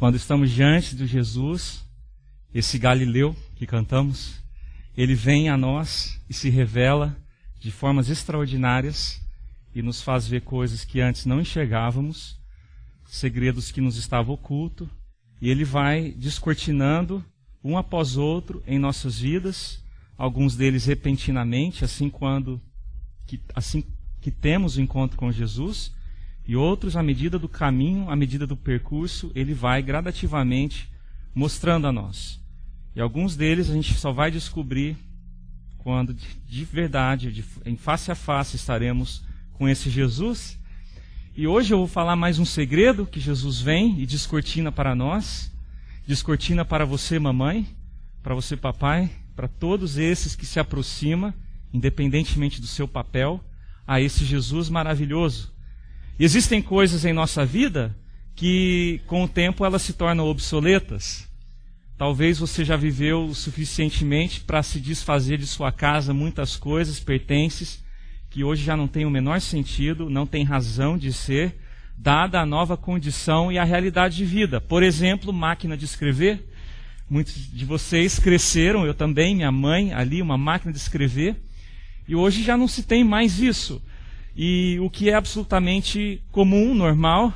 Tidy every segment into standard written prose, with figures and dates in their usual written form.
Quando estamos diante de Jesus, esse Galileu que cantamos, ele vem a nós e se revela de formas extraordinárias e nos faz ver coisas que antes não enxergávamos, segredos que nos estavam ocultos, e ele vai descortinando um após outro em nossas vidas, alguns deles repentinamente, assim que temos o encontro com Jesus, e outros, à medida do caminho, à medida do percurso, ele vai gradativamente mostrando a nós. E alguns deles a gente só vai descobrir quando de verdade, em face a face, estaremos com esse Jesus. E hoje eu vou falar mais um segredo que Jesus vem e descortina para nós, descortina para você, mamãe, para você, papai, para todos esses que se aproximam, independentemente do seu papel, a esse Jesus maravilhoso. E existem coisas em nossa vida que, com o tempo, elas se tornam obsoletas. Talvez você já viveu o suficientemente para se desfazer de sua casa muitas coisas, pertences, que hoje já não tem o menor sentido, não tem razão de ser, dada a nova condição e a realidade de vida. Por exemplo, máquina de escrever. Muitos de vocês cresceram, eu também, minha mãe, ali, uma máquina de escrever, e hoje já não se tem mais isso. E o que é absolutamente comum, normal,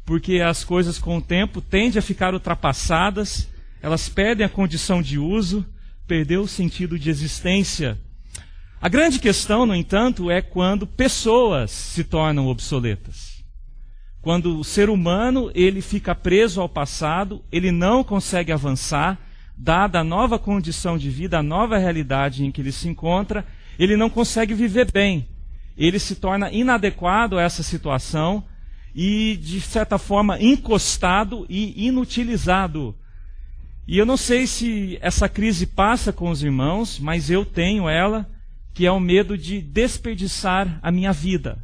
porque as coisas com o tempo tendem a ficar ultrapassadas, elas perdem a condição de uso, perdeu o sentido de existência. A grande questão, no entanto, é quando pessoas se tornam obsoletas. Quando o ser humano ele fica preso ao passado, ele não consegue avançar, dada a nova condição de vida, a nova realidade em que ele se encontra, ele não consegue viver bem. Ele se torna inadequado a essa situação e, de certa forma, encostado e inutilizado. E eu não sei se essa crise passa com os irmãos, mas eu tenho ela, que é o medo de desperdiçar a minha vida.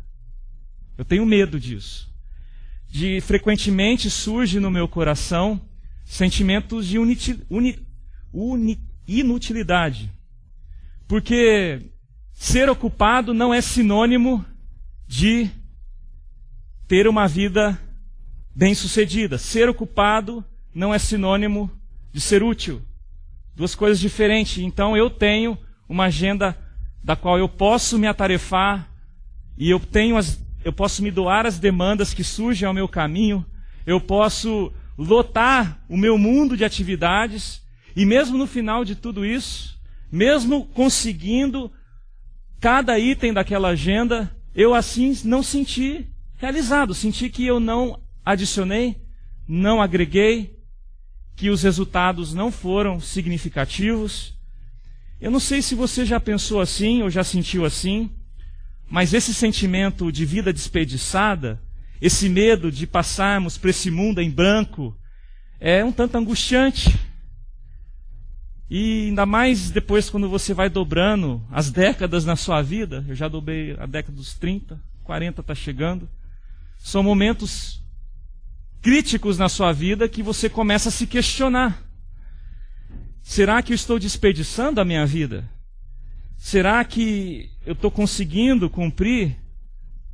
Eu tenho medo disso. Frequentemente surge no meu coração sentimentos de inutilidade. Porque ser ocupado não é sinônimo de ter uma vida bem-sucedida. Ser ocupado não é sinônimo de ser útil. Duas coisas diferentes. Então eu tenho uma agenda da qual eu posso me atarefar e eu posso me doar às demandas que surgem ao meu caminho. Eu posso lotar o meu mundo de atividades e mesmo no final de tudo isso, mesmo conseguindo cada item daquela agenda, eu assim não senti realizado, senti que eu não adicionei, não agreguei, que os resultados não foram significativos. Eu não sei se você já pensou assim ou já sentiu assim, mas esse sentimento de vida desperdiçada, esse medo de passarmos por esse mundo em branco, é um tanto angustiante. E ainda mais depois quando você vai dobrando as décadas na sua vida, eu já dobrei a década dos 30, 40 está chegando, são momentos críticos na sua vida que você começa a se questionar. Será que eu estou desperdiçando a minha vida? Será que eu estou conseguindo cumprir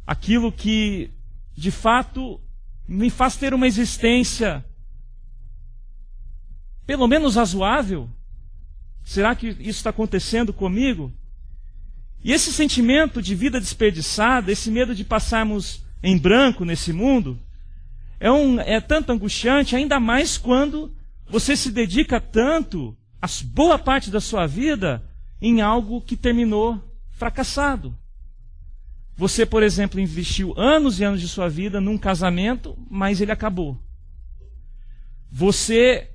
aquilo que, de fato, me faz ter uma existência pelo menos razoável? Será que isso está acontecendo comigo? E esse sentimento de vida desperdiçada, esse medo de passarmos em branco nesse mundo, é tanto angustiante, ainda mais quando você se dedica tanto, a boa parte da sua vida, em algo que terminou fracassado. Você, por exemplo, investiu anos e anos de sua vida num casamento, mas ele acabou. Você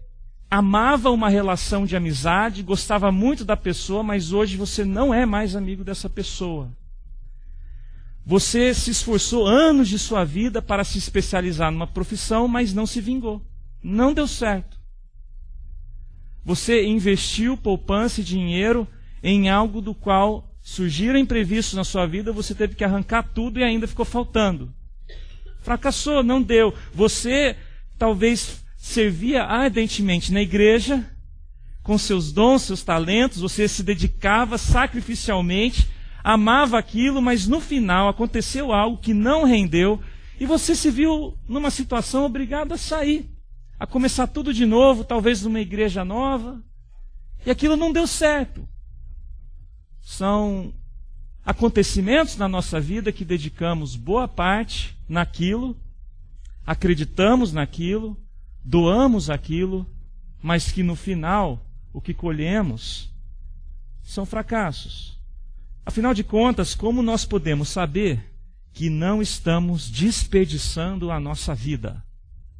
amava uma relação de amizade, gostava muito da pessoa, mas hoje você não é mais amigo dessa pessoa. Você se esforçou anos de sua vida para se especializar numa profissão, mas não se vingou. Não deu certo. Você investiu poupança e dinheiro em algo do qual surgiram imprevistos na sua vida, você teve que arrancar tudo e ainda ficou faltando. Fracassou, não deu. Você talvez servia ardentemente na igreja, com seus dons, seus talentos, você se dedicava sacrificialmente, amava aquilo, mas no final aconteceu algo que não rendeu e você se viu numa situação obrigado a sair. a começar tudo de novo, talvez numa igreja nova, e aquilo não deu certo. São acontecimentos na nossa vida que dedicamos boa parte naquilo, acreditamos naquilo, doamos aquilo, mas que no final o que colhemos são fracassos. Afinal de contas, como nós podemos saber que não estamos desperdiçando a nossa vida?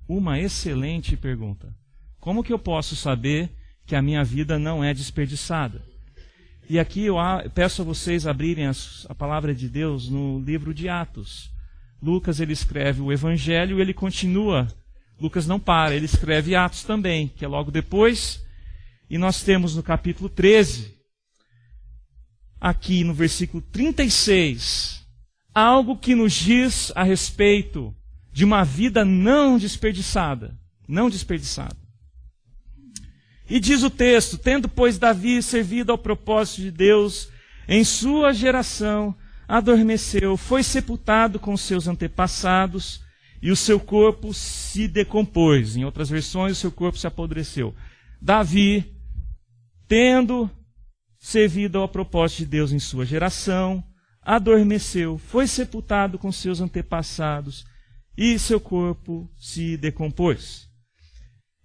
Uma excelente pergunta. Como que eu posso saber que a minha vida não é desperdiçada? E aqui eu peço a vocês abrirem a palavra de Deus no livro de Atos. Lucas, ele escreve o Evangelho e ele continua. Lucas não para, ele escreve Atos também, que é logo depois. E nós temos no capítulo 13, aqui no versículo 36, algo que nos diz a respeito de uma vida não desperdiçada. Não desperdiçada. E diz o texto: tendo, pois, Davi servido ao propósito de Deus, em sua geração, adormeceu, foi sepultado com seus antepassados, e o seu corpo se decompôs. Em outras versões, o seu corpo se apodreceu. Davi, tendo servido ao propósito de Deus em sua geração, adormeceu, foi sepultado com seus antepassados, e seu corpo se decompôs.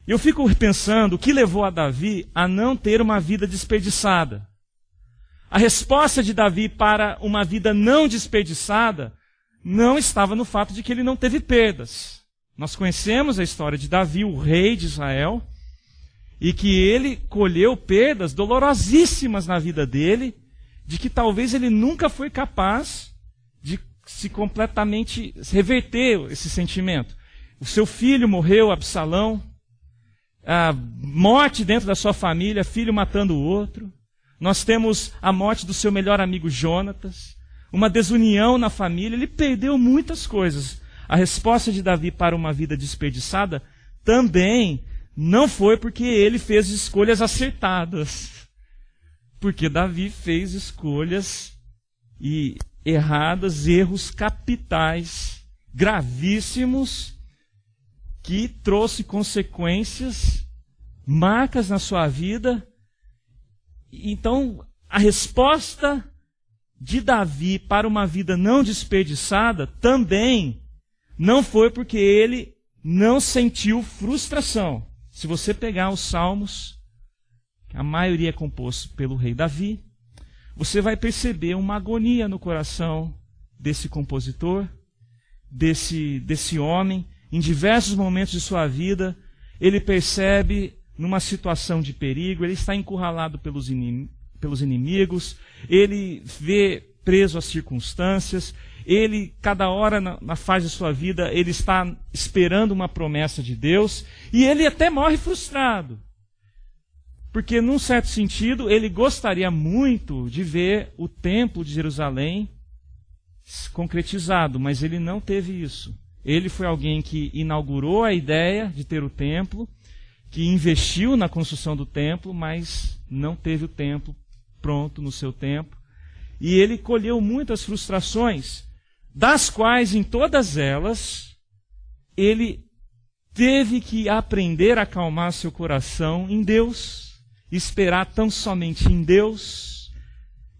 Eu fico pensando o que levou a Davi a não ter uma vida desperdiçada. A resposta de Davi para uma vida não desperdiçada não estava no fato de que ele não teve perdas. Nós conhecemos a história de Davi, o rei de Israel, e que ele colheu perdas dolorosíssimas na vida dele, de que talvez ele nunca foi capaz de se completamente reverter esse sentimento. O seu filho morreu, Absalão, a morte dentro da sua família, filho matando o outro. Nós temos a morte do seu melhor amigo Jonatas, uma desunião na família. Ele perdeu muitas coisas. A resposta de Davi para uma vida desperdiçada também não foi porque ele fez escolhas acertadas. Porque Davi fez escolhas erradas, erros capitais, gravíssimos, que trouxe consequências, marcas na sua vida. Então, a resposta de Davi para uma vida não desperdiçada também não foi porque ele não sentiu frustração. Se você pegar os Salmos, a maioria é composto pelo rei Davi, você vai perceber uma agonia no coração desse compositor, desse homem. Em diversos momentos de sua vida, ele percebe numa situação de perigo, ele está encurralado pelos inimigos, ele vê preso às circunstâncias, ele, cada hora na fase de sua vida, ele está esperando uma promessa de Deus, e ele até morre frustrado. Porque, num certo sentido, ele gostaria muito de ver o templo de Jerusalém concretizado, mas ele não teve isso. Ele foi alguém que inaugurou a ideia de ter o templo, que investiu na construção do templo, mas não teve o templo pronto no seu tempo. E ele colheu muitas frustrações, das quais, em todas elas, ele teve que aprender a acalmar seu coração em Deus, esperar tão somente em Deus.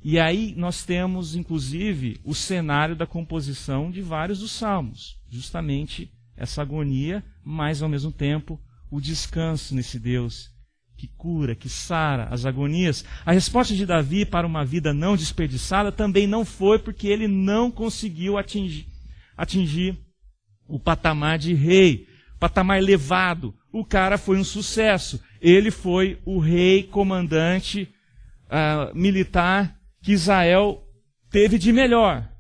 E aí nós temos, inclusive, o cenário da composição de vários dos salmos. Justamente essa agonia, mas ao mesmo tempo o descanso nesse Deus que cura, que sara as agonias. A resposta de Davi para uma vida não desperdiçada também não foi porque ele não conseguiu atingir o patamar de rei, patamar elevado. O cara foi um sucesso. Ele foi o rei comandante militar que Israel teve de melhor.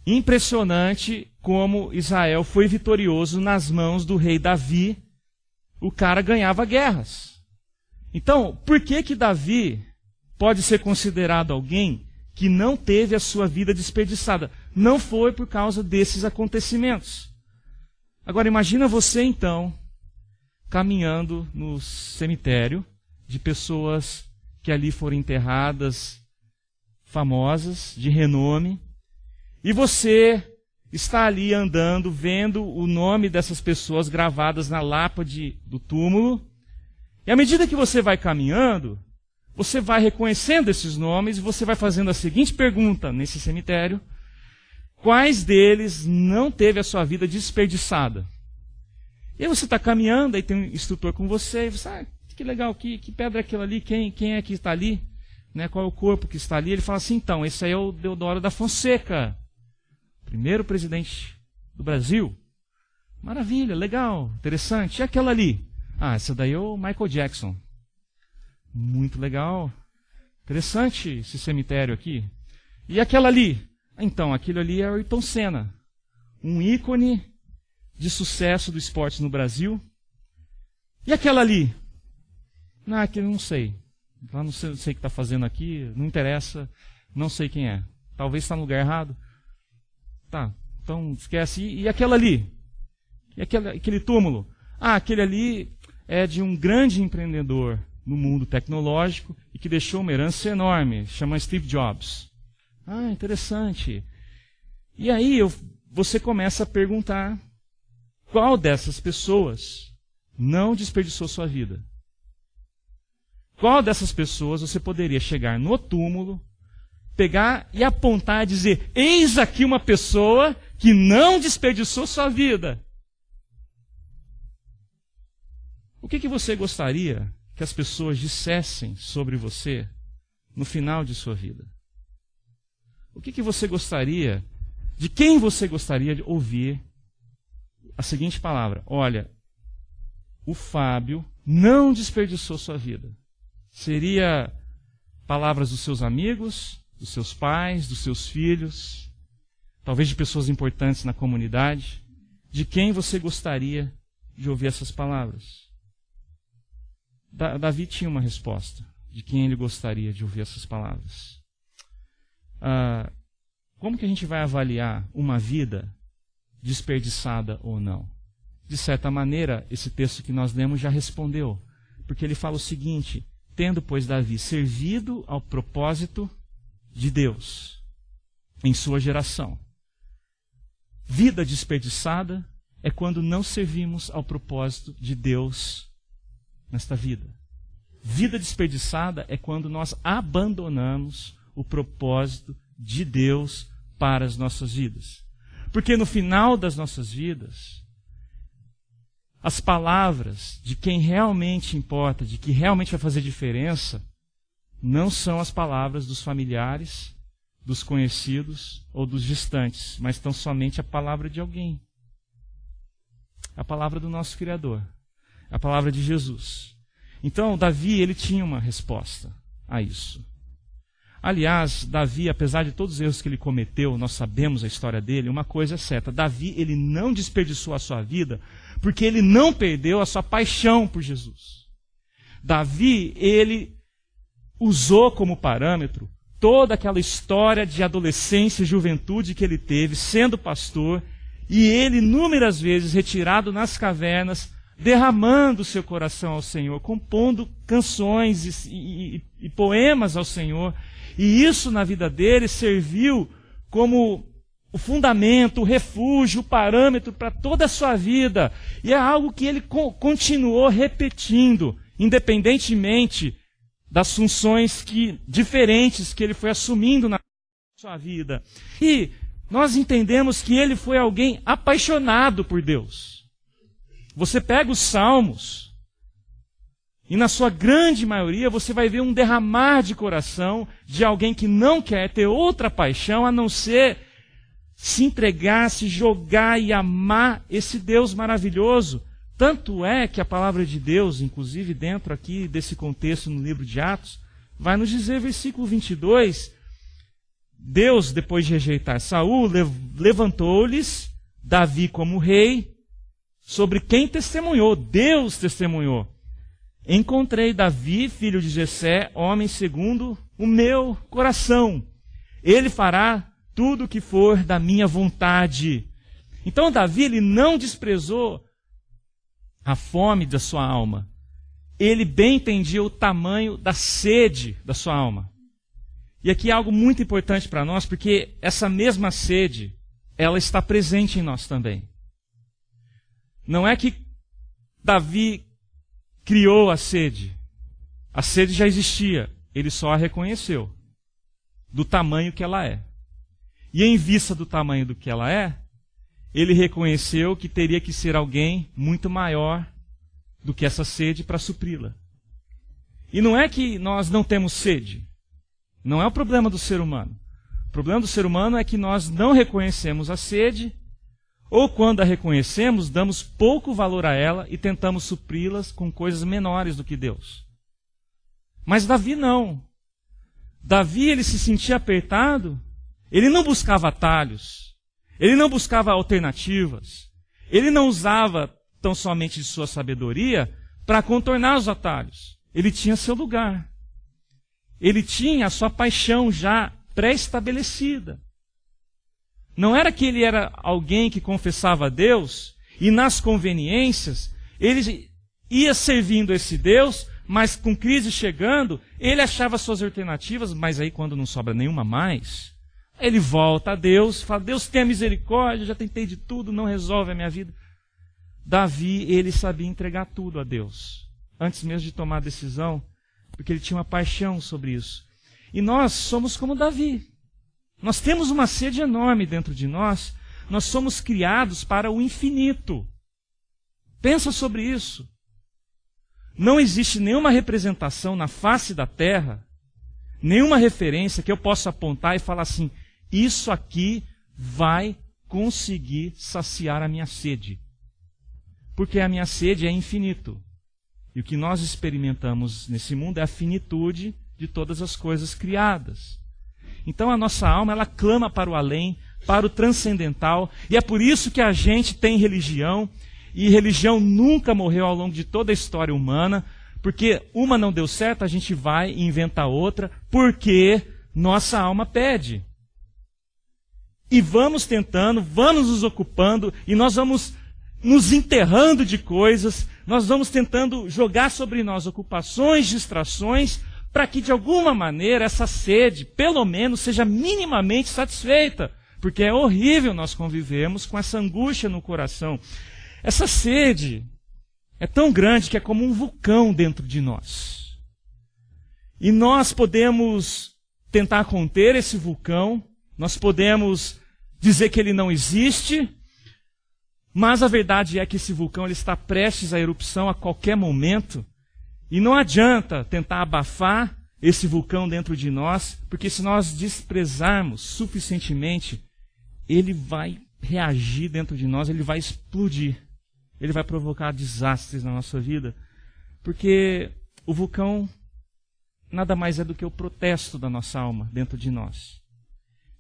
Impressionante como Israel foi vitorioso nas mãos do rei Davi. O cara ganhava guerras. Então, por que Davi pode ser considerado alguém que não teve a sua vida desperdiçada? Não foi por causa desses acontecimentos. Agora, imagina você, então, caminhando no cemitério de pessoas que ali foram enterradas, famosas, de renome, e você está ali andando, vendo o nome dessas pessoas gravadas na lapa do túmulo. E à medida que você vai caminhando, você vai reconhecendo esses nomes e você vai fazendo a seguinte pergunta nesse cemitério: quais deles não teve a sua vida desperdiçada? E aí você está caminhando, aí tem um instrutor com você, e você, que legal, que pedra é aquela ali? Quem é que está ali? Né, qual é o corpo que está ali? Ele fala assim: então, esse aí é o Deodoro da Fonseca, primeiro presidente do Brasil. Maravilha, legal, interessante. E aquela ali? Ah, essa daí é o Michael Jackson. Muito legal. Interessante esse cemitério aqui. E aquela ali? Então, aquilo ali é o Ayrton Senna, um ícone de sucesso do esporte no Brasil. E aquela ali? Ah, aquele eu não sei. Eu não sei o que está fazendo aqui, não interessa, não sei quem é. Talvez está no lugar errado. Tá, então esquece. E aquela ali? E aquele túmulo? Ah, aquele ali é de um grande empreendedor no mundo tecnológico e que deixou uma herança enorme, chama Steve Jobs. Ah, interessante. E aí você começa a perguntar: qual dessas pessoas não desperdiçou sua vida? Qual dessas pessoas você poderia chegar no túmulo, pegar e apontar e dizer: eis aqui uma pessoa que não desperdiçou sua vida? O que você gostaria que as pessoas dissessem sobre você no final de sua vida? O que você gostaria, de quem você gostaria de ouvir a seguinte palavra: olha, o Fábio não desperdiçou sua vida? Seria palavras dos seus amigos, dos seus pais, dos seus filhos, talvez de pessoas importantes na comunidade? De quem você gostaria de ouvir essas palavras? Davi tinha uma resposta de quem ele gostaria de ouvir essas palavras. Como que a gente vai avaliar uma vida desperdiçada ou não? De certa maneira, esse texto que nós lemos já respondeu, porque ele fala o seguinte: tendo, pois, Davi servido ao propósito de Deus em sua geração. Vida desperdiçada é quando não servimos ao propósito de Deus nesta vida. Vida desperdiçada é quando nós abandonamos o propósito de Deus para as nossas vidas. Porque no final das nossas vidas, as palavras de quem realmente importa, de que realmente vai fazer diferença, não são as palavras dos familiares, dos conhecidos ou dos distantes, mas tão somente a palavra de alguém. A palavra do nosso Criador, a palavra de Jesus. Então, Davi, ele tinha uma resposta a isso. Aliás, Davi, apesar de todos os erros que ele cometeu, nós sabemos a história dele, uma coisa é certa: Davi, ele não desperdiçou a sua vida porque ele não perdeu a sua paixão por Jesus. Davi, ele usou como parâmetro toda aquela história de adolescência e juventude que ele teve sendo pastor, e ele inúmeras vezes retirado nas cavernas, derramando seu coração ao Senhor, compondo canções e poemas ao Senhor. E isso na vida dele serviu como o fundamento, o refúgio, o parâmetro para toda a sua vida. E é algo que ele continuou repetindo, independentemente das funções diferentes que ele foi assumindo na sua vida. E nós entendemos que ele foi alguém apaixonado por Deus. Você pega os Salmos, e na sua grande maioria você vai ver um derramar de coração de alguém que não quer ter outra paixão a não ser se entregar, se jogar e amar esse Deus maravilhoso. Tanto é que a palavra de Deus, inclusive dentro aqui desse contexto no livro de Atos, vai nos dizer, versículo 22, Deus, depois de rejeitar Saul, levantou-lhes Davi como rei, sobre quem testemunhou, Deus testemunhou. Encontrei Davi, filho de Jessé, homem segundo o meu coração. Ele fará tudo o que for da minha vontade. Então Davi, ele não desprezou a fome da sua alma. Ele bem entendia o tamanho da sede da sua alma. E aqui é algo muito importante para nós, porque essa mesma sede ela está presente em nós também. Não é que Davi criou a sede. A sede já existia, ele só a reconheceu do tamanho que ela é. E em vista do tamanho do que ela é, ele reconheceu que teria que ser alguém muito maior do que essa sede para supri-la. E não é que nós não temos sede. Não é o problema do ser humano. O problema do ser humano é que nós não reconhecemos a sede, ou quando a reconhecemos, damos pouco valor a ela e tentamos supri-las com coisas menores do que Deus. Mas Davi não. Davi, ele se sentia apertado, ele não buscava atalhos, ele não buscava alternativas, ele não usava tão somente de sua sabedoria para contornar os atalhos. Ele tinha seu lugar. Ele tinha a sua paixão já pré-estabelecida. Não era que ele era alguém que confessava a Deus e nas conveniências ele ia servindo esse Deus, mas com crise chegando, ele achava suas alternativas, mas aí quando não sobra nenhuma mais, ele volta a Deus, fala, Deus tenha misericórdia, já tentei de tudo, não resolve a minha vida. Davi, ele sabia entregar tudo a Deus, antes mesmo de tomar a decisão, porque ele tinha uma paixão sobre isso. E nós somos como Davi. Nós temos uma sede enorme dentro de nós, nós somos criados para o infinito. Pensa sobre isso. Não existe nenhuma representação na face da terra, nenhuma referência que eu possa apontar e falar assim, isso aqui vai conseguir saciar a minha sede. Porque a minha sede é infinito. E o que nós experimentamos nesse mundo é a finitude de todas as coisas criadas. Então a nossa alma, ela clama para o além, para o transcendental, e é por isso que a gente tem religião, e religião nunca morreu ao longo de toda a história humana, porque uma não deu certo, a gente vai e inventa outra, porque nossa alma pede. E vamos tentando, vamos nos ocupando, e nós vamos nos enterrando de coisas, nós vamos tentando jogar sobre nós ocupações, distrações, para que de alguma maneira essa sede, pelo menos, seja minimamente satisfeita. Porque é horrível nós convivermos com essa angústia no coração. Essa sede é tão grande que é como um vulcão dentro de nós. E nós podemos tentar conter esse vulcão, nós podemos dizer que ele não existe, mas a verdade é que esse vulcão ele está prestes à erupção a qualquer momento. E não adianta tentar abafar esse vulcão dentro de nós, porque se nós desprezarmos suficientemente, ele vai reagir dentro de nós, ele vai explodir. Ele vai provocar desastres na nossa vida. Porque o vulcão nada mais é do que o protesto da nossa alma dentro de nós.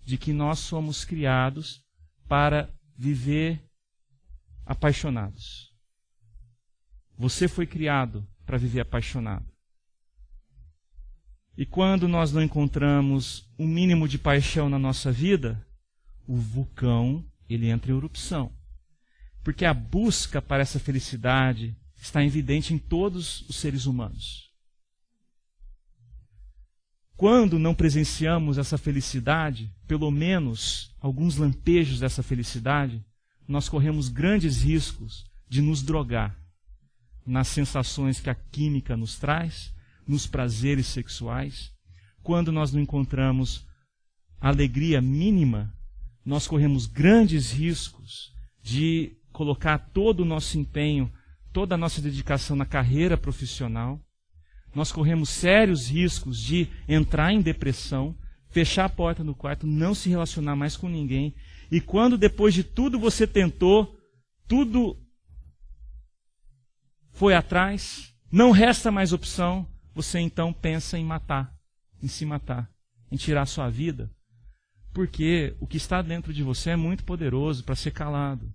De que nós somos criados para viver apaixonados. Você foi criado para viver apaixonado. E quando nós não encontramos um mínimo de paixão na nossa vida, o vulcão, ele entra em erupção. Porque a busca para essa felicidade está evidente em todos os seres humanos. Quando não presenciamos essa felicidade, pelo menos alguns lampejos dessa felicidade, nós corremos grandes riscos de nos drogar nas sensações que a química nos traz, nos prazeres sexuais. Quando nós não encontramos alegria mínima, nós corremos grandes riscos de colocar todo o nosso empenho, toda a nossa dedicação na carreira profissional. Nós corremos sérios riscos de entrar em depressão, fechar a porta no quarto, não se relacionar mais com ninguém. E quando depois de tudo você tentou, tudo foi atrás, não resta mais opção, você então pensa em matar, em se matar, em tirar a sua vida. Porque o que está dentro de você é muito poderoso para ser calado.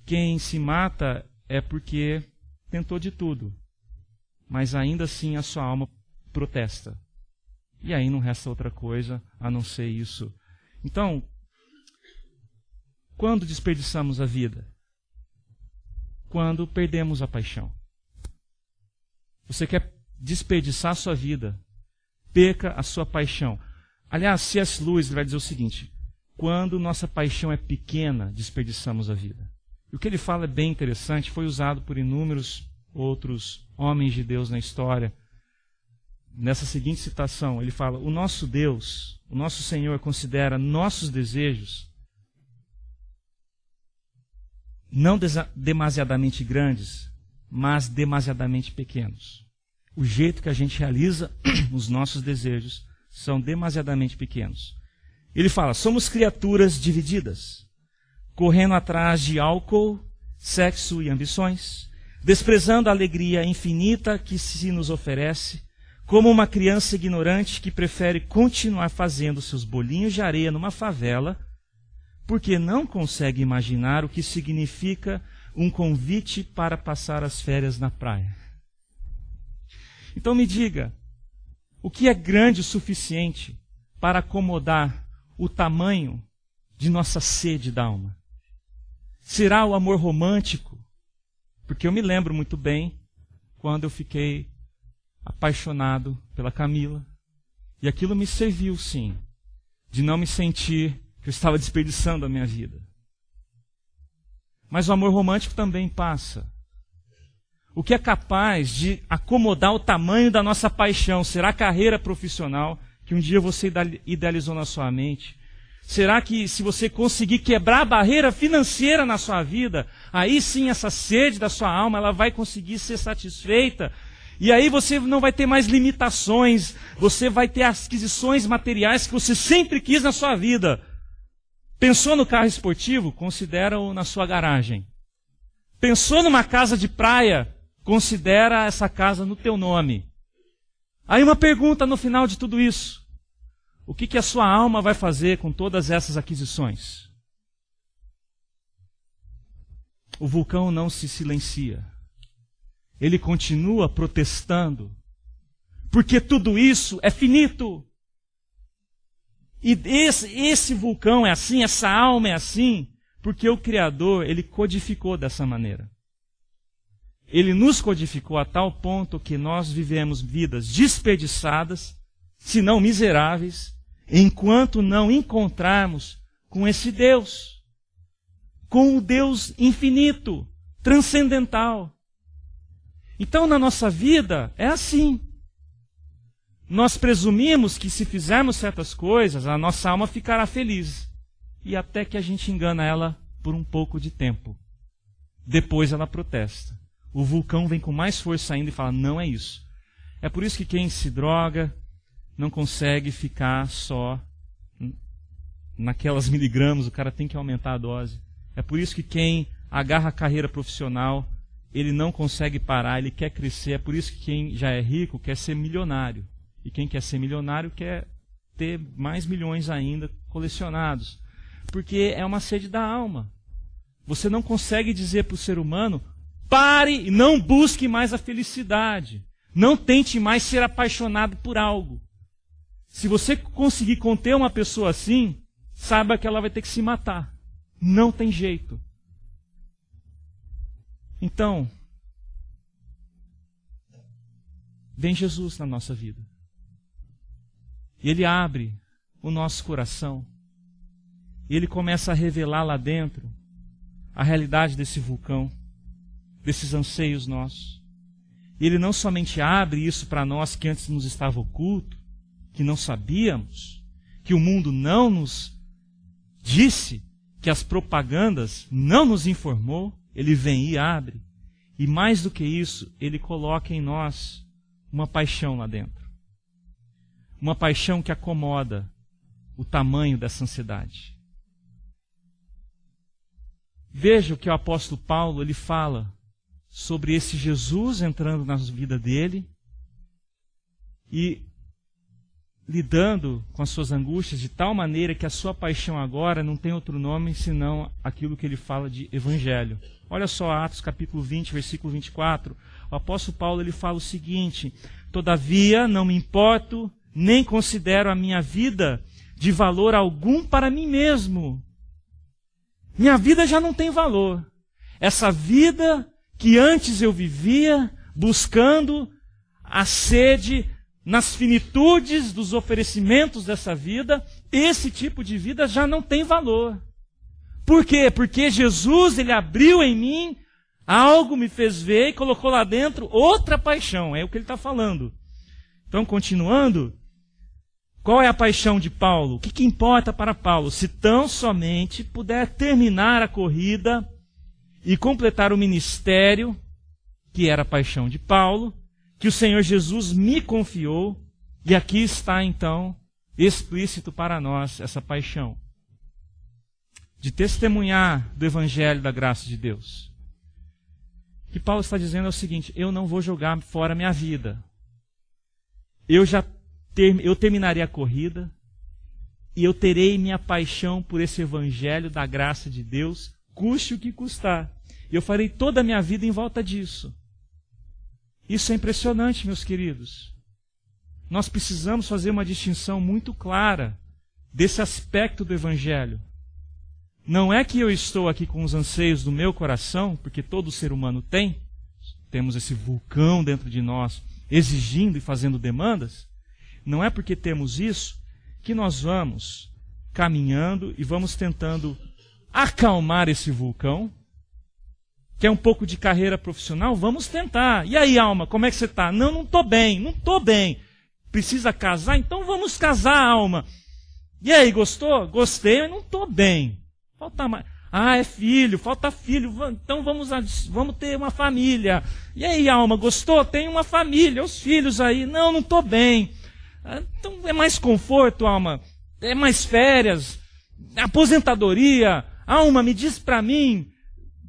Quem se mata é porque tentou de tudo, mas ainda assim a sua alma protesta. E aí não resta outra coisa a não ser isso. Então, quando desperdiçamos a vida? Quando perdemos a paixão. Você quer desperdiçar a sua vida, perca a sua paixão. Aliás, C.S. Lewis vai dizer o seguinte: quando nossa paixão é pequena, desperdiçamos a vida. E o que ele fala é bem interessante, foi usado por inúmeros outros homens de Deus na história. Nessa seguinte citação, ele fala: o nosso Deus, o nosso Senhor, considera nossos desejos não demasiadamente grandes, mas demasiadamente pequenos. O jeito que a gente realiza os nossos desejos são demasiadamente pequenos. Ele fala: somos criaturas divididas, correndo atrás de álcool, sexo e ambições, desprezando a alegria infinita que se nos oferece, como uma criança ignorante que prefere continuar fazendo seus bolinhos de areia numa favela, porque não consegue imaginar o que significa um convite para passar as férias na praia. Então me diga, o que é grande o suficiente para acomodar o tamanho de nossa sede da alma? Será o amor romântico? Porque eu me lembro muito bem quando eu fiquei apaixonado pela Camila. E aquilo me serviu, sim, de não me sentir que eu estava desperdiçando a minha vida. Mas o amor romântico também passa. O que é capaz de acomodar o tamanho da nossa paixão? Será a carreira profissional que um dia você idealizou na sua mente? Será que se você conseguir quebrar a barreira financeira na sua vida, aí sim essa sede da sua alma ela vai conseguir ser satisfeita? E aí você não vai ter mais limitações, você vai ter aquisições materiais que você sempre quis na sua vida. Pensou no carro esportivo? Considera-o na sua garagem. Pensou numa casa de praia? Considera essa casa no teu nome. Aí uma pergunta no final de tudo isso: o que a sua alma vai fazer com todas essas aquisições? O vulcão não se silencia. Ele continua protestando. Porque tudo isso é finito. E esse vulcão é assim, essa alma é assim, porque o Criador, ele codificou dessa maneira. Ele nos codificou a tal ponto que nós vivemos vidas desperdiçadas, se não miseráveis, enquanto não encontrarmos com esse Deus, com o Deus infinito, transcendental. Então, na nossa vida, é assim. Nós presumimos que se fizermos certas coisas, a nossa alma ficará feliz. E até que a gente engana ela por um pouco de tempo. Depois ela protesta. O vulcão vem com mais força ainda e fala: não é isso. É por isso que quem se droga não consegue ficar só naquelas miligramas, o cara tem que aumentar a dose. É por isso que quem agarra a carreira profissional, ele não consegue parar, ele quer crescer. É por isso que quem já é rico quer ser milionário. E quem quer ser milionário quer ter mais milhões ainda colecionados. Porque é uma sede da alma. Você não consegue dizer para o ser humano: pare e não busque mais a felicidade. Não tente mais ser apaixonado por algo. Se você conseguir conter uma pessoa assim, saiba que ela vai ter que se matar. Não tem jeito. Então, vem Jesus na nossa vida. E Ele abre o nosso coração. E Ele começa a revelar lá dentro a realidade desse vulcão, desses anseios nossos. E Ele não somente abre isso para nós que antes nos estava oculto, que não sabíamos, que o mundo não nos disse, que as propagandas não nos informou. Ele vem e abre. E mais do que isso, Ele coloca em nós uma paixão lá dentro. Uma paixão que acomoda o tamanho dessa ansiedade. Veja o que o apóstolo Paulo ele fala sobre esse Jesus entrando na vida dele e lidando com as suas angústias de tal maneira que a sua paixão agora não tem outro nome senão aquilo que ele fala de evangelho. Olha só Atos capítulo 20, versículo 24. O apóstolo Paulo ele fala o seguinte: todavia não me importo, nem considero a minha vida de valor algum para mim mesmo. Minha vida já não tem valor. Essa vida que antes eu vivia buscando a sede nas finitudes dos oferecimentos dessa vida, esse tipo de vida já não tem valor. Por quê? Porque Jesus, ele abriu em mim, algo me fez ver e colocou lá dentro outra paixão. É o que ele está falando. Então, continuando, qual é a paixão de Paulo? O que importa para Paulo? Se tão somente puder terminar a corrida e completar o ministério, que era a paixão de Paulo, que o Senhor Jesus me confiou, e aqui está então explícito para nós essa paixão de testemunhar do Evangelho da graça de Deus. O que Paulo está dizendo é o seguinte: eu não vou jogar fora minha vida. Eu terminarei a corrida e eu terei minha paixão por esse Evangelho da graça de Deus, custe o que custar. Eu farei toda a minha vida em volta disso. Isso é impressionante, meus queridos. Nós precisamos fazer uma distinção muito clara desse aspecto do Evangelho. Não é que eu estou aqui com os anseios do meu coração, porque todo ser humano tem, temos esse vulcão dentro de nós, exigindo e fazendo demandas. Não é porque temos isso que nós vamos caminhando e vamos tentando acalmar esse vulcão. Quer um pouco de carreira profissional? Vamos tentar. E aí, alma, como é que você está? Não estou bem, não estou bem. Precisa casar? Então vamos casar, alma. E aí, gostou? Gostei, mas não estou bem. Falta mais. Ah, é filho, falta filho. Então vamos ter uma família. E aí, alma, gostou? Tem uma família, os filhos aí. Não estou bem. Então é mais conforto, alma. É mais férias. Aposentadoria. Alma, me diz para mim.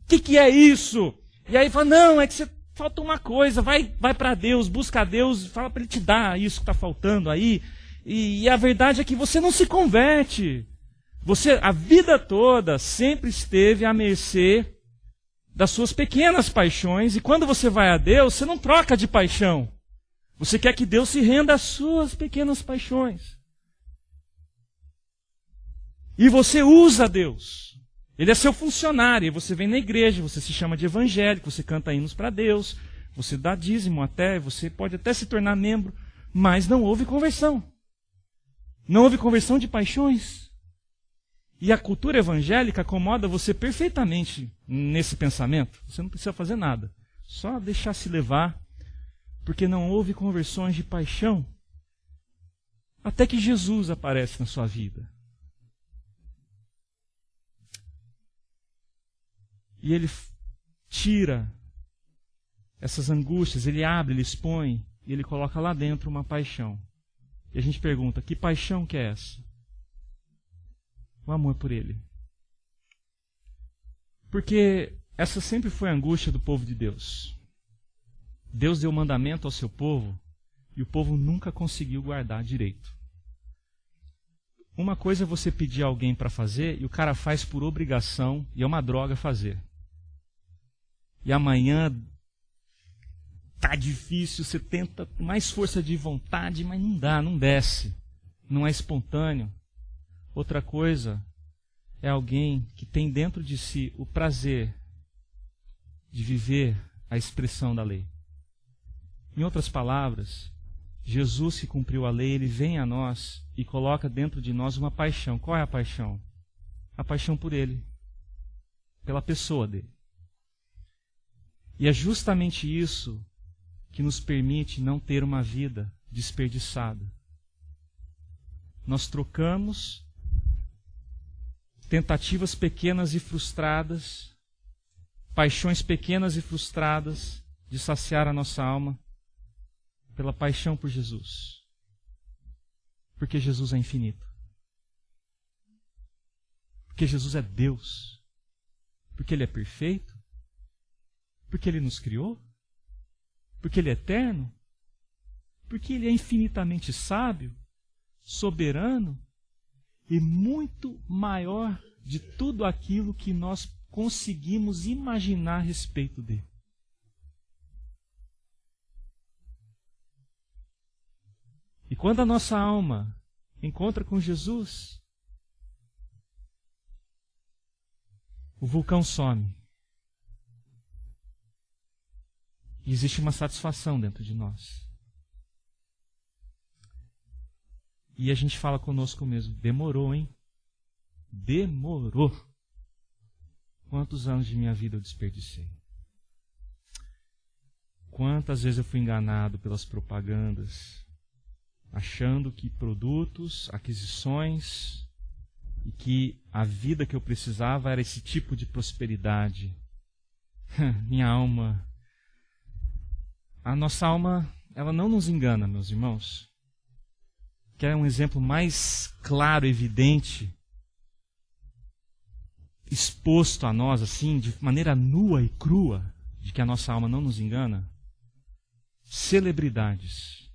O que é isso? E aí fala, não, é que falta uma coisa, vai para Deus, busca a Deus, fala para Ele te dar isso que está faltando aí. E a verdade é que você não se converte. Você, a vida toda, sempre esteve à mercê das suas pequenas paixões, e quando você vai a Deus, você não troca de paixão. Você quer que Deus se renda às suas pequenas paixões. E você usa Deus. Ele é seu funcionário, e você vem na igreja, você se chama de evangélico, você canta hinos para Deus, você dá dízimo até, você pode até se tornar membro, mas não houve conversão. Não houve conversão de paixões. E a cultura evangélica acomoda você perfeitamente nesse pensamento. Você não precisa fazer nada, só deixar se levar, porque não houve conversões de paixão, até que Jesus aparece na sua vida. E ele tira essas angústias, ele abre, ele expõe, e ele coloca lá dentro uma paixão. E a gente pergunta, que paixão que é essa? O amor por ele. Porque essa sempre foi a angústia do povo de Deus. Deus deu mandamento ao seu povo, e o povo nunca conseguiu guardar direito. Uma coisa é você pedir a alguém para fazer, e o cara faz por obrigação, e é uma droga fazer. E amanhã tá difícil, você tenta mais força de vontade, mas não dá, não desce. Não é espontâneo. Outra coisa é alguém que tem dentro de si o prazer de viver a expressão da lei. Em outras palavras, Jesus que cumpriu a lei, ele vem a nós e coloca dentro de nós uma paixão. Qual é a paixão? A paixão por ele, pela pessoa dele. E é justamente isso que nos permite não ter uma vida desperdiçada. Nós trocamos tentativas pequenas e frustradas, paixões pequenas e frustradas de saciar a nossa alma pela paixão por Jesus. Porque Jesus é infinito. Porque Jesus é Deus. Porque Ele é perfeito. Porque Ele nos criou? Porque Ele é eterno? Porque Ele é infinitamente sábio, soberano e muito maior de tudo aquilo que nós conseguimos imaginar a respeito dele. E quando a nossa alma encontra com Jesus, o vulcão some. E existe uma satisfação dentro de nós. E a gente fala conosco mesmo, demorou, hein? Demorou. Quantos anos de minha vida eu desperdicei? Quantas vezes eu fui enganado pelas propagandas, achando que produtos, aquisições e que a vida que eu precisava era esse tipo de prosperidade. Minha alma, a nossa alma, ela não nos engana, meus irmãos. Quer um exemplo mais claro, evidente, exposto a nós, assim, de maneira nua e crua, de que a nossa alma não nos engana? Celebridades.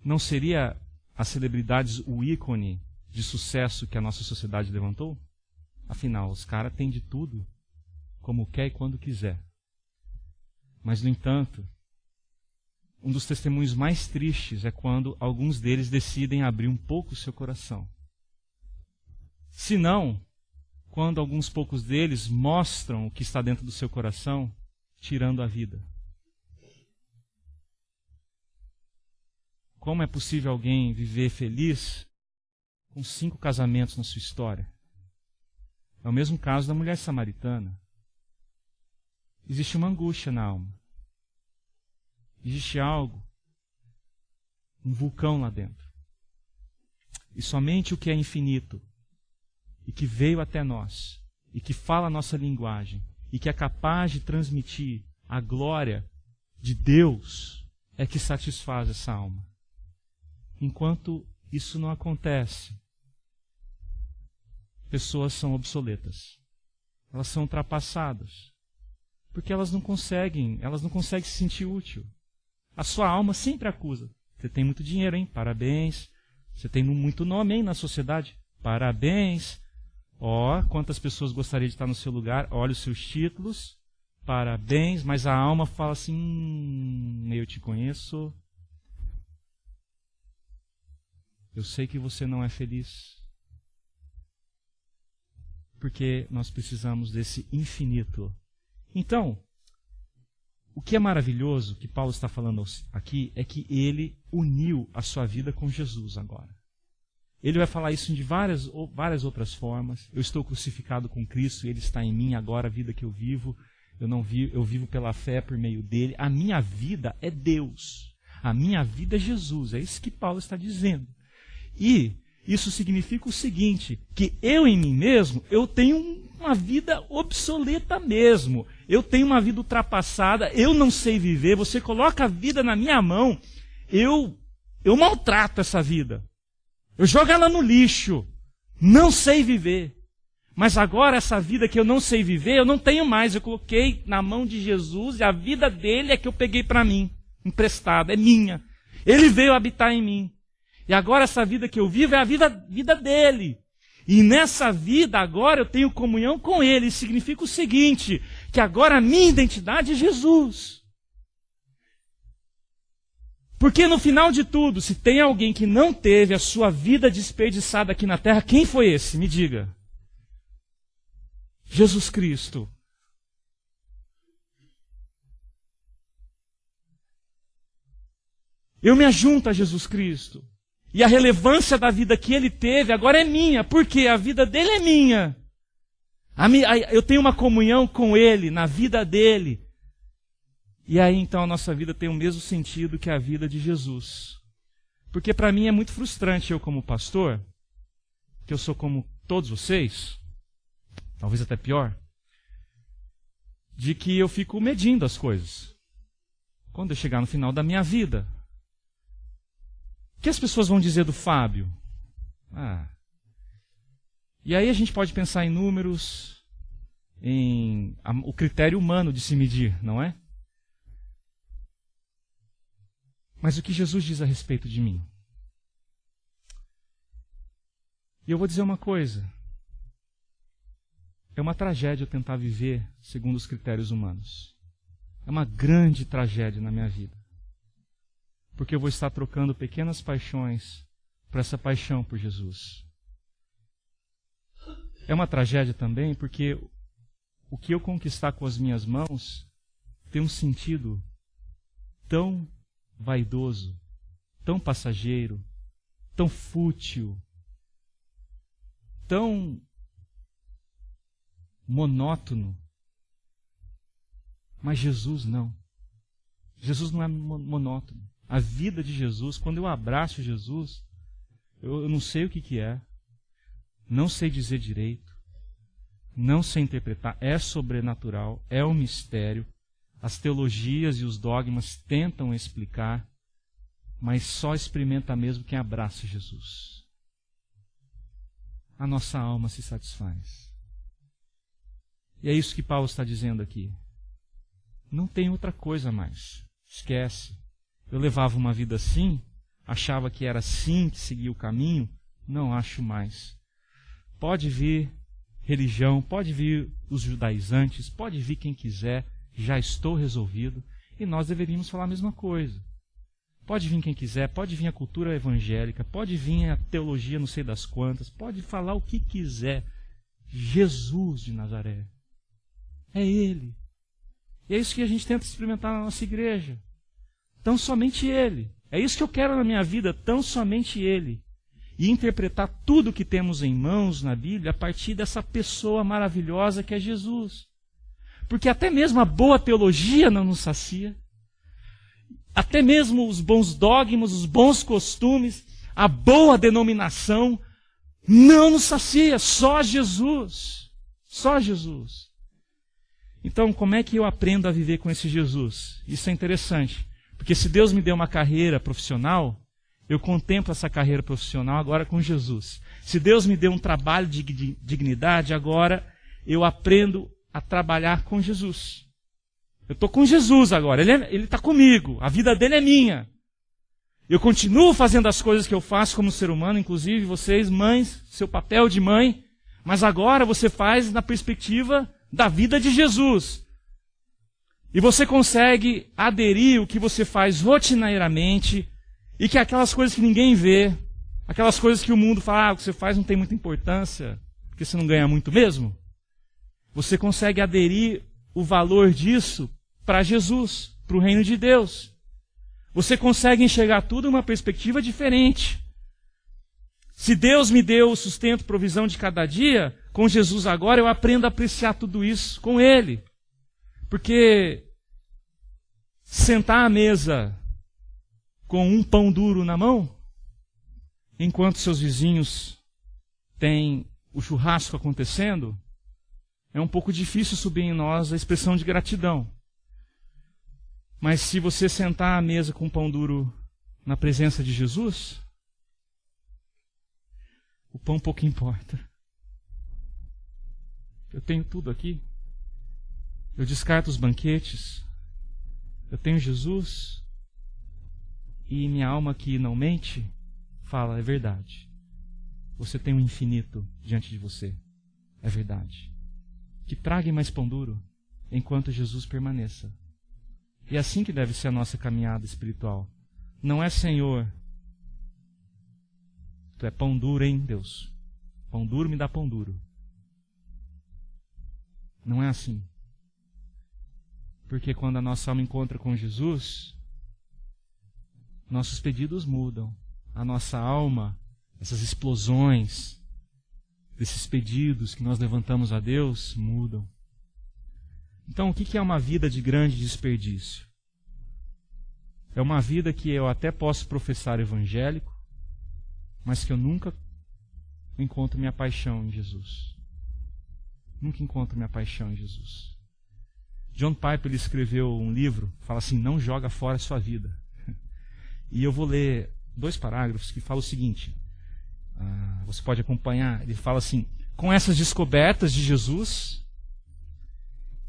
Não seria as celebridades o ícone de sucesso que a nossa sociedade levantou? Afinal, os caras têm de tudo, como quer e quando quiser. Mas, no entanto, um dos testemunhos mais tristes é quando alguns deles decidem abrir um pouco o seu coração. Se não, quando alguns poucos deles mostram o que está dentro do seu coração, tirando a vida. Como é possível alguém viver feliz com 5 casamentos na sua história? É o mesmo caso da mulher samaritana. Existe uma angústia na alma. Existe algo, um vulcão lá dentro. E somente o que é infinito, e que veio até nós, e que fala a nossa linguagem, e que é capaz de transmitir a glória de Deus, é que satisfaz essa alma. Enquanto isso não acontece, pessoas são obsoletas. Elas são ultrapassadas. Porque elas não conseguem se sentir útil. A sua alma sempre acusa. Você tem muito dinheiro, hein? Parabéns. Você tem muito nome, hein, na sociedade? Parabéns. Ó, quantas pessoas gostariam de estar no seu lugar? Olha os seus títulos. Parabéns. Mas a alma fala assim, eu te conheço. Eu sei que você não é feliz. Porque nós precisamos desse infinito. Então, o que é maravilhoso que Paulo está falando aqui é que ele uniu a sua vida com Jesus agora. Ele vai falar isso de várias outras formas. Eu estou crucificado com Cristo, Ele está em mim, agora a vida que eu vivo, eu vivo pela fé por meio dele. A minha vida é Deus. A minha vida é Jesus. É isso que Paulo está dizendo. E isso significa o seguinte, que eu em mim mesmo, eu tenho uma vida obsoleta mesmo. Eu tenho uma vida ultrapassada, eu não sei viver. Você coloca a vida na minha mão, eu maltrato essa vida. Eu jogo ela no lixo. Não sei viver. Mas agora essa vida que eu não sei viver, eu não tenho mais. Eu coloquei na mão de Jesus e a vida dele é que eu peguei para mim, emprestada, é minha. Ele veio habitar em mim. E agora essa vida que eu vivo é a vida dele. E nessa vida agora eu tenho comunhão com ele. Isso significa o seguinte, que agora a minha identidade é Jesus. Porque no final de tudo, se tem alguém que não teve a sua vida desperdiçada aqui na terra, quem foi esse? Me diga. Jesus Cristo. Eu me ajunto a Jesus Cristo. E a relevância da vida que ele teve agora é minha. Por quê? A vida dele é minha. Eu tenho uma comunhão com ele, na vida dele. E aí então a nossa vida tem o mesmo sentido que a vida de Jesus. Porque para mim é muito frustrante eu como pastor, que eu sou como todos vocês, talvez até pior, de que eu fico medindo as coisas. Quando eu chegar no final da minha vida, o que as pessoas vão dizer do Fábio? E aí a gente pode pensar em números, em o critério humano de se medir, não é? Mas o que Jesus diz a respeito de mim? E eu vou dizer uma coisa. É uma tragédia eu tentar viver segundo os critérios humanos. É uma grande tragédia na minha vida. Porque eu vou estar trocando pequenas paixões por essa paixão por Jesus. É uma tragédia também porque o que eu conquistar com as minhas mãos tem um sentido tão vaidoso, tão passageiro, tão fútil, tão monótono. Mas Jesus não. Jesus não é monótono. A vida de Jesus, quando eu abraço Jesus, eu não sei o que é, não sei dizer direito, não sei interpretar, é sobrenatural, é um mistério. As teologias e os dogmas tentam explicar, mas só experimenta mesmo quem abraça Jesus. A nossa alma se satisfaz. E é isso que Paulo está dizendo aqui. Não tem outra coisa mais. Esquece. Eu levava uma vida assim, achava que era assim que seguia o caminho, não acho mais. Pode vir religião, pode vir os judaizantes, pode vir quem quiser, já estou resolvido. E nós deveríamos falar a mesma coisa. Pode vir quem quiser, pode vir a cultura evangélica, pode vir a teologia não sei das quantas, pode falar o que quiser. Jesus de Nazaré. É Ele. E é isso que a gente tenta experimentar na nossa igreja. Tão somente Ele. É isso que eu quero na minha vida, tão somente Ele. E interpretar tudo que temos em mãos na Bíblia a partir dessa pessoa maravilhosa que é Jesus. Porque até mesmo a boa teologia não nos sacia. Até mesmo os bons dogmas, os bons costumes, a boa denominação não nos sacia. Só Jesus. Só Jesus. Então, como é que eu aprendo a viver com esse Jesus? Isso é interessante. Porque se Deus me deu uma carreira profissional, eu contemplo essa carreira profissional agora com Jesus. Se Deus me deu um trabalho de dignidade, agora eu aprendo a trabalhar com Jesus. Eu estou com Jesus agora, Ele está comigo, a vida dele é minha. Eu continuo fazendo as coisas que eu faço como ser humano, inclusive vocês, mães, seu papel de mãe, mas agora você faz na perspectiva da vida de Jesus. E você consegue aderir o que você faz rotineiramente e que aquelas coisas que ninguém vê, aquelas coisas que o mundo fala, o que você faz não tem muita importância, porque você não ganha muito mesmo. Você consegue aderir o valor disso para Jesus, para o reino de Deus. Você consegue enxergar tudo numa perspectiva diferente. Se Deus me deu o sustento, provisão de cada dia, com Jesus agora eu aprendo a apreciar tudo isso com Ele. Porque sentar à mesa com um pão duro na mão, enquanto seus vizinhos têm o churrasco acontecendo, é um pouco difícil subir em nós a expressão de gratidão. Mas se você sentar à mesa com um pão duro na presença de Jesus, o pão pouco importa. Eu tenho tudo aqui. Eu descarto os banquetes. Eu tenho Jesus. E minha alma que não mente, fala, é verdade. Você tem um infinito diante de você. É verdade. Que trague mais pão duro, enquanto Jesus permaneça. E é assim que deve ser a nossa caminhada espiritual. Não é, Senhor, Tu é pão duro, hein, Deus? Pão duro me dá pão duro. Não é assim. Porque quando a nossa alma encontra com Jesus, nossos pedidos mudam. A nossa alma, essas explosões, desses pedidos que nós levantamos a Deus, mudam. Então, o que é uma vida de grande desperdício? É uma vida que eu até posso professar evangélico, mas que eu nunca encontro minha paixão em Jesus. Nunca encontro minha paixão em Jesus. John Piper ele escreveu um livro, fala assim, não joga fora a sua vida. E eu vou ler 2 parágrafos que falam o seguinte, você pode acompanhar, ele fala assim, com essas descobertas de Jesus,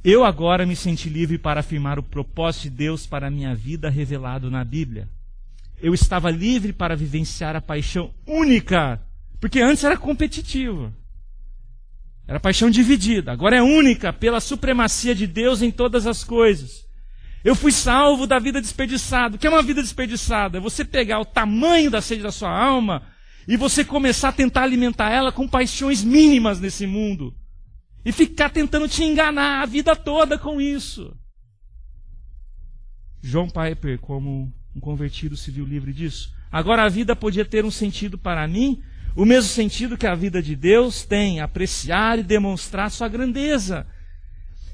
eu agora me senti livre para afirmar o propósito de Deus para a minha vida revelado na Bíblia. Eu estava livre para vivenciar a paixão única, porque antes era competitiva. Era paixão dividida, agora é única pela supremacia de Deus em todas as coisas. Eu fui salvo da vida desperdiçada. O que é uma vida desperdiçada? É você pegar o tamanho da sede da sua alma e você começar a tentar alimentar ela com paixões mínimas nesse mundo. E ficar tentando te enganar a vida toda com isso. John Piper, como um convertido, se viu livre disso. Agora a vida podia ter um sentido para mim, o mesmo sentido que a vida de Deus tem, apreciar e demonstrar sua grandeza.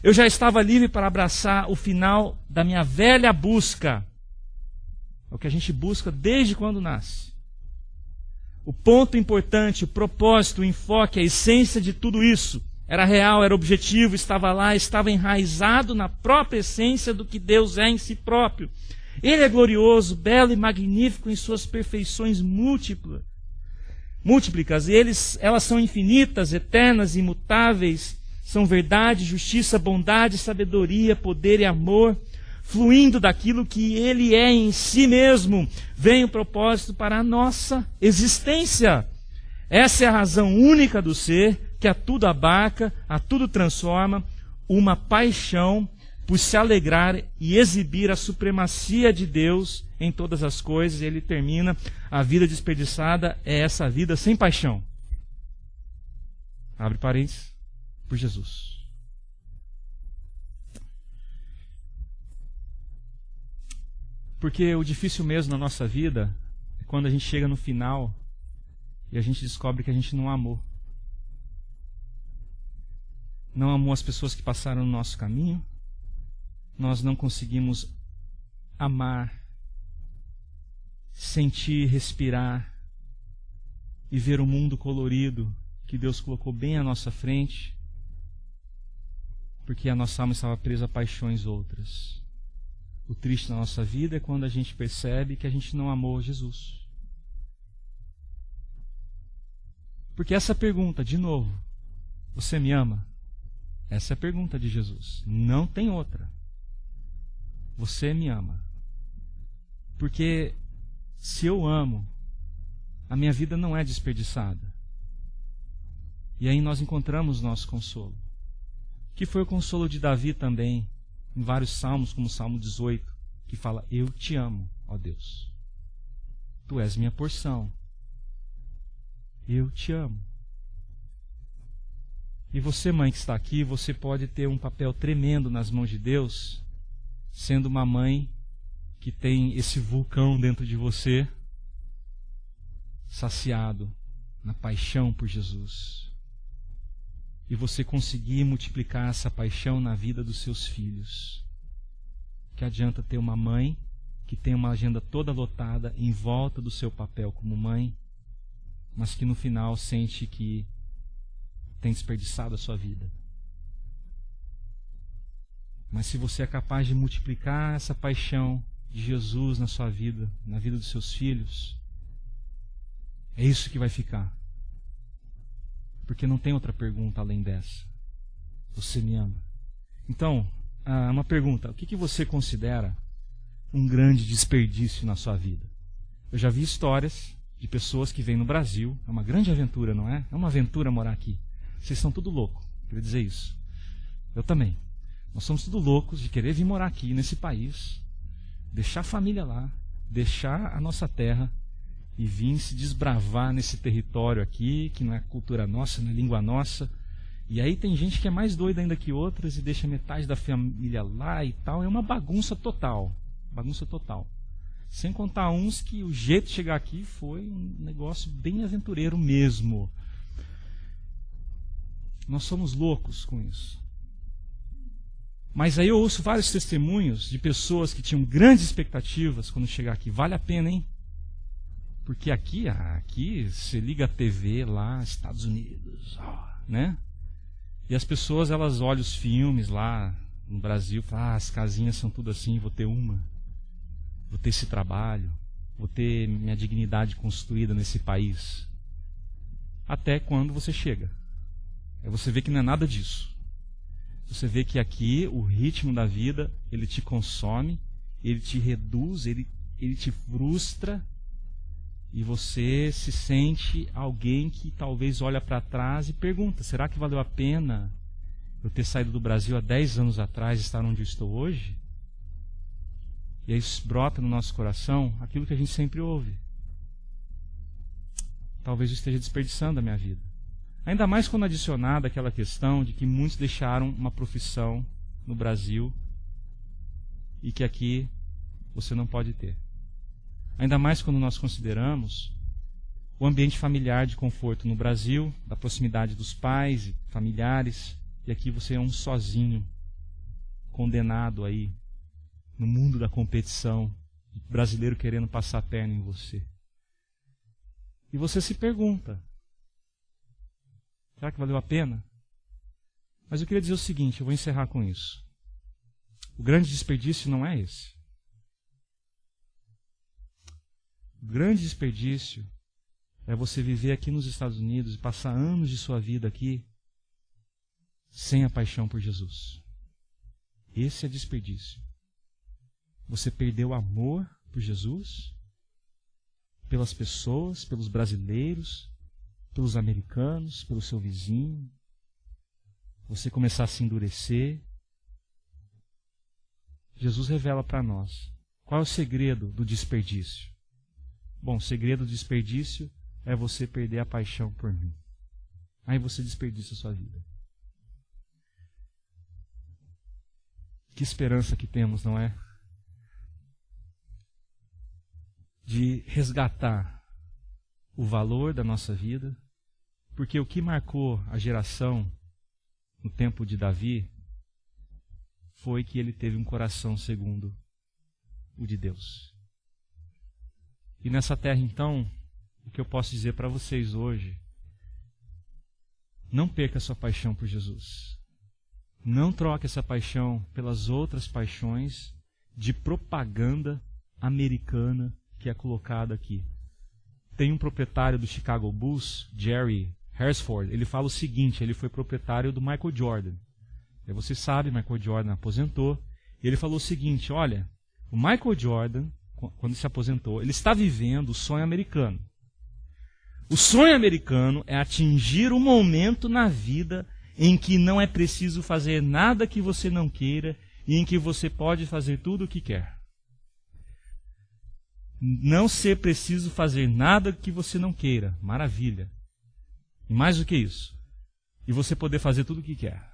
Eu já estava livre para abraçar o final da minha velha busca. É o que a gente busca desde quando nasce. O ponto importante, o propósito, o enfoque, a essência de tudo isso era real, era objetivo, estava lá, estava enraizado na própria essência do que Deus é em si próprio. Ele é glorioso, belo e magnífico em suas perfeições múltiplas. E elas são infinitas, eternas, imutáveis, são verdade, justiça, bondade, sabedoria, poder e amor, fluindo daquilo que Ele é em si mesmo, vem o propósito para a nossa existência. Essa é a razão única do ser, que a tudo abarca, a tudo transforma, uma paixão por se alegrar e exibir a supremacia de Deus em todas as coisas. E ele termina: a vida desperdiçada é essa vida sem paixão. Abre parênteses, por Jesus. Porque o difícil mesmo na nossa vida é quando a gente chega no final e a gente descobre que a gente não amou. Não amou as pessoas que passaram no nosso caminho. Nós não conseguimos amar, sentir, respirar e ver o mundo colorido que Deus colocou bem à nossa frente, porque a nossa alma estava presa a paixões outras. O triste na nossa vida é quando a gente percebe que a gente não amou Jesus. Porque essa pergunta, de novo, você me ama? Essa é a pergunta de Jesus. Não tem outra. Você me ama. Porque se eu amo, a minha vida não é desperdiçada. E aí nós encontramos nosso consolo. Que foi o consolo de Davi também, em vários salmos, como o Salmo 18, que fala: eu te amo, ó Deus. Tu és minha porção. Eu te amo. E você, mãe que está aqui, você pode ter um papel tremendo nas mãos de Deus, sendo uma mãe que tem esse vulcão dentro de você, saciado na paixão por Jesus. E você conseguir multiplicar essa paixão na vida dos seus filhos. Que adianta ter uma mãe que tem uma agenda toda lotada em volta do seu papel como mãe, mas que no final sente que tem desperdiçado a sua vida. Mas se você é capaz de multiplicar essa paixão de Jesus na sua vida, na vida dos seus filhos, é isso que vai ficar. Porque não tem outra pergunta além dessa. Você me ama? Então, uma pergunta: o que você considera um grande desperdício na sua vida? Eu já vi histórias de pessoas que vêm no Brasil. É uma grande aventura, não é? É uma aventura morar aqui. Vocês são tudo louco, queria dizer isso. Eu também. Nós somos tudo loucos de querer vir morar aqui nesse país, deixar a família lá, deixar a nossa terra e vir se desbravar nesse território aqui, que não é cultura nossa, não é língua nossa. E aí tem gente que é mais doida ainda que outras e deixa metade da família lá e tal. É uma bagunça total. Bagunça total. Sem contar uns que o jeito de chegar aqui foi um negócio bem aventureiro mesmo. Nós somos loucos com isso. Mas aí eu ouço vários testemunhos de pessoas que tinham grandes expectativas quando chegar aqui. Vale a pena, hein? Porque aqui você liga a TV lá, Estados Unidos, né? E as pessoas, elas olham os filmes lá no Brasil, falam: as casinhas são tudo assim, vou ter uma. Vou ter esse trabalho, vou ter minha dignidade construída nesse país. Até quando você chega. Aí você vê que não é nada disso. Você vê que aqui o ritmo da vida, ele te consome, ele te reduz, ele te frustra, e você se sente alguém que talvez olha para trás e pergunta: será que valeu a pena eu ter saído do Brasil há 10 anos atrás e estar onde eu estou hoje? E aí brota no nosso coração aquilo que a gente sempre ouve: talvez eu esteja desperdiçando a minha vida. Ainda mais quando adicionada aquela questão de que muitos deixaram uma profissão no Brasil e que aqui você não pode ter. Ainda mais quando nós consideramos o ambiente familiar de conforto no Brasil, da proximidade dos pais e familiares, e aqui você é um sozinho, condenado aí, no mundo da competição, brasileiro querendo passar a perna em você. E você se pergunta, será que valeu a pena? Mas eu queria dizer o seguinte, eu vou encerrar com isso. O grande desperdício não é esse. O grande desperdício é você viver aqui nos Estados Unidos e passar anos de sua vida aqui sem a paixão por Jesus. Esse é desperdício. Você perdeu o amor por Jesus, pelas pessoas, pelos brasileiros, pelos americanos, pelo seu vizinho. Você começar a se endurecer. Jesus revela para nós qual é o segredo do desperdício. Bom, o segredo do desperdício é você perder a paixão por mim. Aí você desperdiça a sua vida. Que esperança que temos, não é? De resgatar o valor da nossa vida, porque o que marcou a geração no tempo de Davi foi que ele teve um coração segundo o de Deus. E nessa terra, então, o que eu posso dizer para vocês hoje, não perca a sua paixão por Jesus. Não troque essa paixão pelas outras paixões de propaganda americana que é colocada aqui. Tem um proprietário do Chicago Bulls, Jerry Hersford, ele fala o seguinte, ele foi proprietário do Michael Jordan. E você sabe, Michael Jordan aposentou, e ele falou o seguinte, olha, o Michael Jordan, quando se aposentou, ele está vivendo o sonho americano. O sonho americano é atingir um momento na vida em que não é preciso fazer nada que você não queira e em que você pode fazer tudo o que quer. Não ser preciso fazer nada que você não queira. Maravilha. E mais do que isso. E você poder fazer tudo o que quer.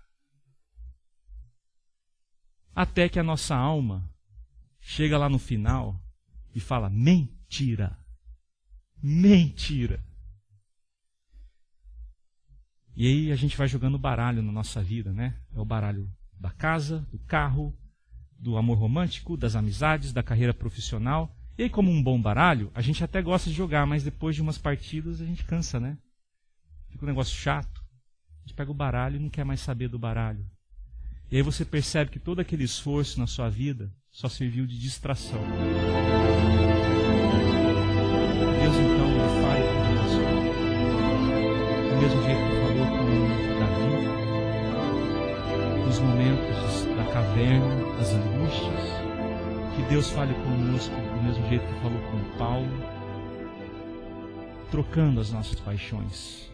Até que a nossa alma chega lá no final e fala, mentira. Mentira. E aí a gente vai jogando baralho na nossa vida, né? É o baralho da casa, do carro, do amor romântico, das amizades, da carreira profissional. E aí, como um bom baralho, a gente até gosta de jogar, mas depois de umas partidas a gente cansa, né? Fica um negócio chato. A gente pega o baralho e não quer mais saber do baralho. E aí você percebe que todo aquele esforço na sua vida só serviu de distração. Deus, então, ele fale conosco. Do mesmo jeito que falou com Davi, nos momentos da caverna, das angústias, que Deus fale conosco do mesmo jeito que falou com Paulo, trocando as nossas paixões.